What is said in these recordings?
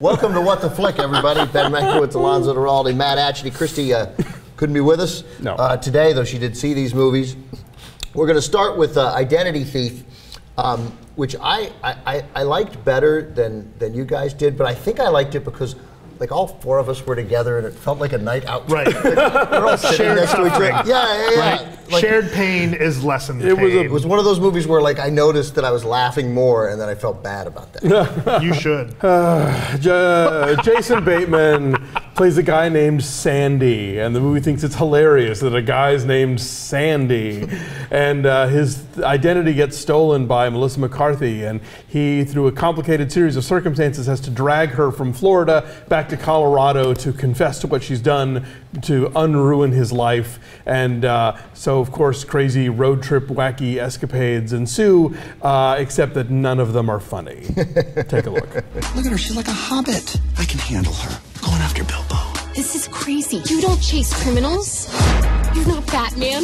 Welcome to What the Flick, everybody. Ben Mankiewicz, Alonso, Duralde, Matt Atchity. Christy couldn't be with us today, though she did see these movies. We're going to start with Identity Thief, which I liked better than you guys did, but I think I liked it because like all four of us were together and it felt like a night out. Right. Like, we're all sitting next to each other. Yeah. Right. Like, shared pain is lessened pain. It was one of those movies where like I noticed that I was laughing more and then I felt bad about that. You should. Jason Bateman plays a guy named Sandy, and the movie thinks it's hilarious that a guy's named Sandy, and his identity gets stolen by Melissa McCarthy, and he, through a complicated series of circumstances, has to drag her from Florida back to Colorado to confess to what she's done to unruin his life. And so, of course, crazy road trip, wacky escapades ensue, except that none of them are funny. Take a look. Look at her, she's like a hobbit. I can handle her. Going after Bilbo. This is crazy. You don't chase criminals. You're not Batman.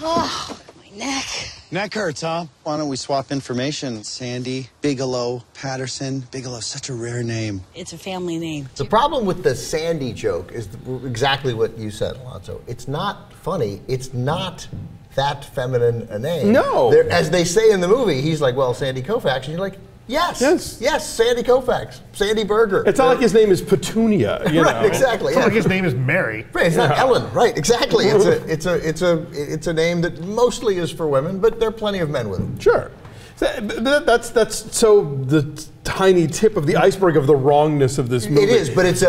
Oh, my neck. Neck hurts, huh? Why don't we swap information? Sandy Bigelow Patterson. Bigelow's such a rare name. It's a family name. The problem with the Sandy joke is exactly what you said, Alonso. It's not funny. It's not that feminine a name. No. As they say in the movie, he's like, well, Sandy Koufax, and you're like, yes, Sandy Koufax, Sandy Burger. It's not like his name is Petunia, you right, know. Exactly. It's not like his name is Mary. Right, it's not Ellen. Right, exactly. It's a name that mostly is for women, but there are plenty of men with it. Sure. That's so the tiny tip of the iceberg of the wrongness of this movie. It is, but it's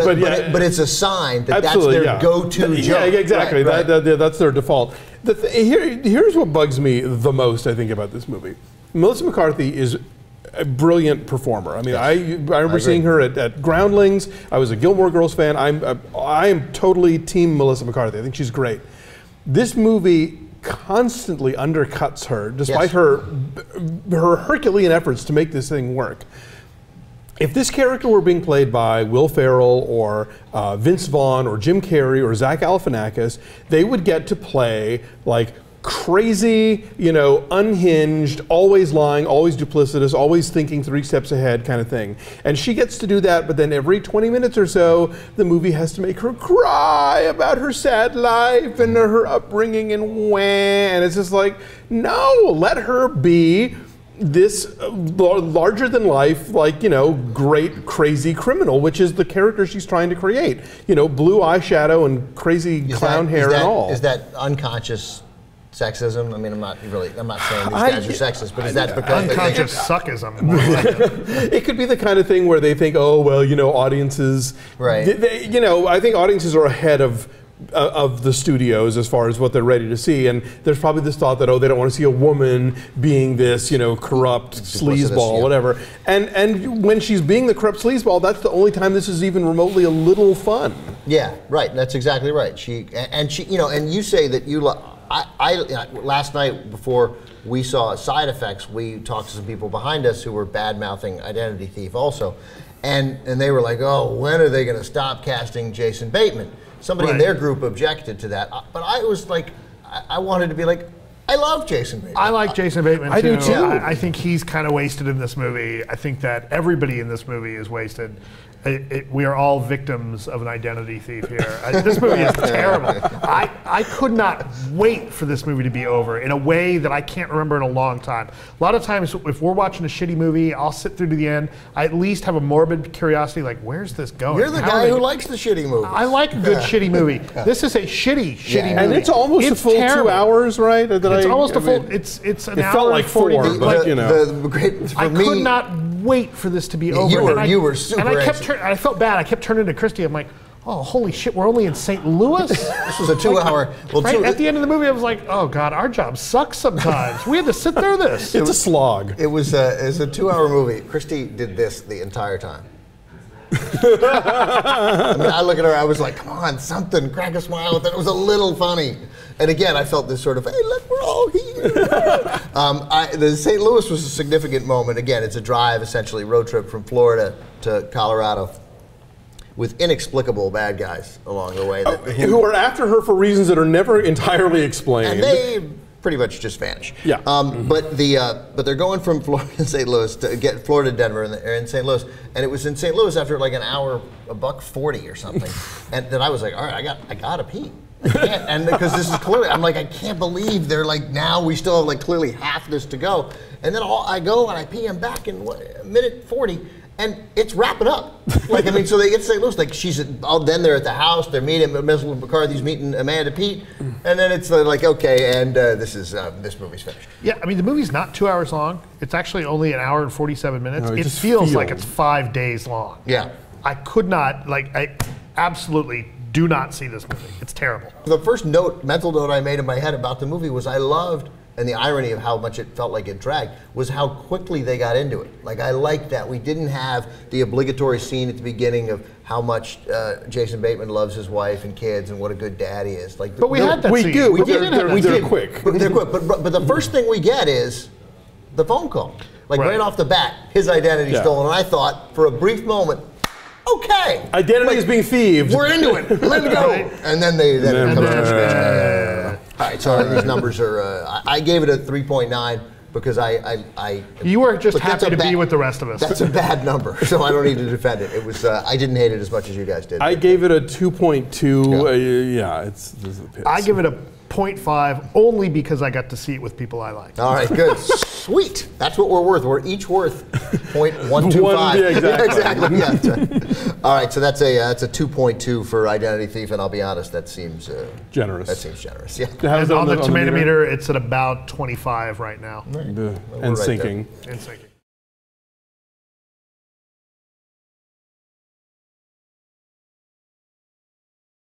a sign that that's their go-to joke. Yeah, exactly. Right. That's their default. Here's what bugs me the most, I think, about this movie. Melissa McCarthy is a brilliant performer. I mean, I remember seeing her at Groundlings. I was a Gilmore Girls fan. I am totally team Melissa McCarthy. I think she's great. This movie constantly undercuts her, despite her Herculean efforts to make this thing work. If this character were being played by Will Ferrell or Vince Vaughn or Jim Carrey or Zach Galifianakis, they would get to play like crazy, unhinged, always lying, always duplicitous, always thinking 3 steps ahead kind of thing. And she gets to do that, but then every 20 minutes or so, the movie has to make her cry about her sad life and her upbringing and it's just like, no, let her be this larger than life, great crazy criminal, which is the character she's trying to create. Blue eyeshadow and crazy clown hair and all. Is that unconscious sexism? I mean, I'm not saying these guys are sexist, but is that because unconscious suckism? It could be the kind of thing where they think, oh, well, audiences. Right. I think audiences are ahead of the studios as far as what they're ready to see, and there's probably this thought that, oh, they don't want to see a woman being this, corrupt sleazeball, whatever. And when she's being the corrupt sleazeball, that's the only time this is even remotely a little fun. Yeah, right. That's exactly right. And you say that you. Last night before we saw Side Effects, we talked to some people behind us who were bad-mouthing Identity Thief also, and they were like, oh, when are they going to stop casting Jason Bateman? Somebody in their group objected to that, but I was like, I wanted to be like, I love Jason Bateman. I like Jason Bateman too. I do too. I think he's kind of wasted in this movie. I think that everybody in this movie is wasted. We are all victims of an identity thief here. This movie is terrible. I could not wait for this movie to be over in a way that I can't remember in a long time. A lot of times, if we're watching a shitty movie, I'll sit through to the end. I at least have a morbid curiosity, like, where's this going? You're the guy who likes the shitty movies. I like a good shitty movie. This is a shitty movie. And it's almost a full terrible. 2 hours, right? It's almost a full. It's an hour. It felt like 4, but I could not wait for this to be over. You were super anxious. I felt bad. I kept turning to Christy. I'm like, oh, holy shit, we're only in St. Louis? This was a 2-hour. At the end of the movie, I was like, oh, God, our job sucks sometimes. We had to sit through this. It's a slog. It was a 2-hour movie. Christy did this the entire time. I look at her, I was like, come on, something, crack a smile. It was a little funny. And again, I felt this sort of, hey, look, we're all here. The St. Louis was a significant moment. Again, it's a drive, essentially, road trip from Florida to Colorado with inexplicable bad guys along the way. Who are after her for reasons that are never entirely explained. And pretty much just vanish. Yeah. But they're going from Florida to St. Louis to get Florida to Denver, and they're in St. Louis, and it was in St. Louis after like an hour, $1:40 or something, and then I was like, all right, I gotta pee. I can't, and because this is clearly, I'm like, I can't believe they're like, now we still have like clearly half this to go, and then I go and I pee, I'm back in a minute 40. And it's wrapping up. Like, I mean, so they get to St. Louis, like then they're at the house, they're meeting, McCarthy's meeting Amanda Pete, and then it's like, okay, and this movie's finished. Yeah, I mean, the movie's not 2 hours long. It's actually only an hour and 47 minutes. No, it feels like it's 5 days long. Yeah. I could not, I absolutely do not see this movie. It's terrible. The first mental note I made in my head about the movie was I loved, and the irony of how much it felt like it dragged, was how quickly they got into it. Like, I liked that. We didn't have the obligatory scene at the beginning of how much Jason Bateman loves his wife and kids and what a good dad he is. Like, But we had that we scene. do. We did have that They're scene. quick. But they're quick. But the first thing we get is the phone call. Like, right off the bat, his identity's stolen. And I thought, for a brief moment, okay. Identity is being thieved. We're into it. Let's go. And then it comes to the screen. All right, so these numbers are, I gave it a 3.9 because You were just but that's happy a to be with the rest of us. That's a bad number, so I don't need to defend it. It was, I didn't hate it as much as you guys did. I gave it a 2.2. It's I give it a 0.5 only because I got to see it with people I like. All right, good. Sweet. That's what we're worth. We're each worth 0.125. Yeah, exactly. Yeah, exactly. All right, so that's a 2.2 for Identity Thief, and I'll be honest, that seems generous. That seems generous. Yeah. And on the tomato meter, it's at about 25 right now. And sinking. And sinking.